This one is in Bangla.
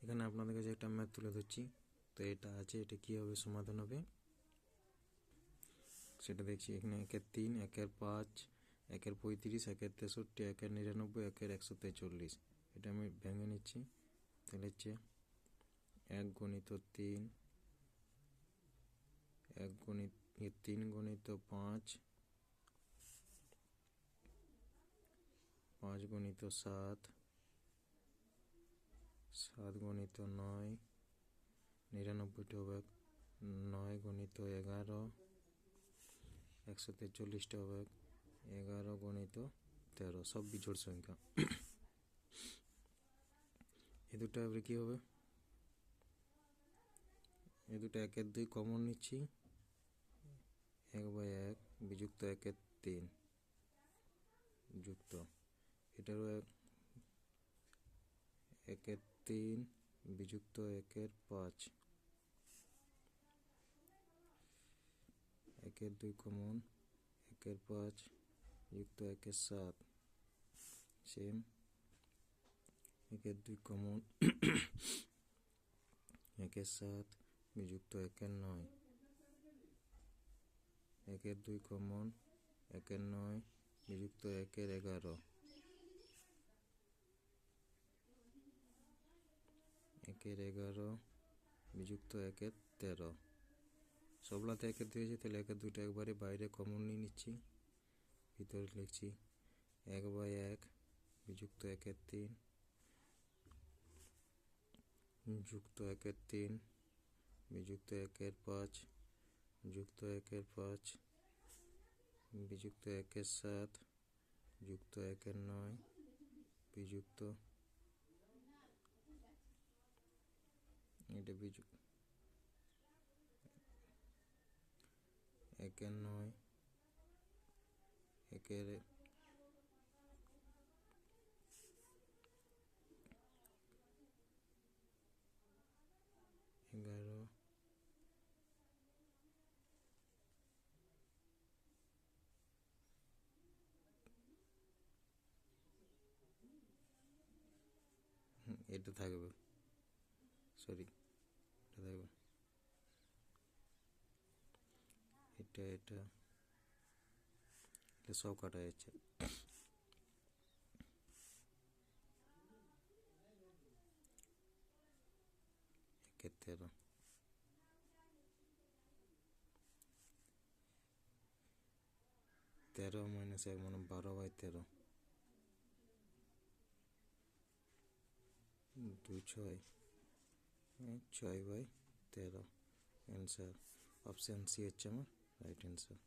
এখানে আপনাদের কাছে একটা ম্যাথ তুলে ধরছি। তো এটা আছে, এটা কী হবে সমাধান হবে সেটা দেখছি। এখানে 1-3, 1-5, 1-35, 1-63, 1-99, 1-143। এটা আমি ভেঙে নিচ্ছি। তাহলে হচ্ছে 1 × 3, 3 × 5, 5 × 7, 7 × 9, 99টা হবে 9 × 11, 143টা হবে 11 × 13, সব বিজোড় সংখ্যা। এ দুটো এবারে কী হবে, এ দুটো 1-2 কমন নিচ্ছি। 1/1 বিযুক্ত 1-3 যুক্ত এটারও 1-3 বিযুক্ত 1-5, 1-2 কমন, 1-5 যুক্ত 1-7 সেম, 1-2 কমন, 1-7 বিযুক্ত 1-9, 1-2 কমন, 1-9 বিযুক্ত 1-11, 1-11 বিযুক্ত 1-13। সবলাতে 1-2 হয়েছে, তাহলে 1-2টা একবারে বাইরে কমন নিয়ে নিচ্ছি, ভিতরে লিখছি 1/1 বিযুক্ত 1-3 যুক্ত 1-3 বিযুক্ত 1-5 যুক্ত 1-5 বিযুক্ত 1-7 যুক্ত 1-9 বিযুক্ত এটা বিযুক্ত 1-9, 1-11, এটা থাকবে, সরি এটা থাকবে, এটা এটা এটা সব কাটা যাচ্ছে। 1-13, 13 - 1 মানে 12/13, 2 6, 6/13। অ্যান্সার অপশান সি হচ্ছে আমার রাইট অ্যান্সার।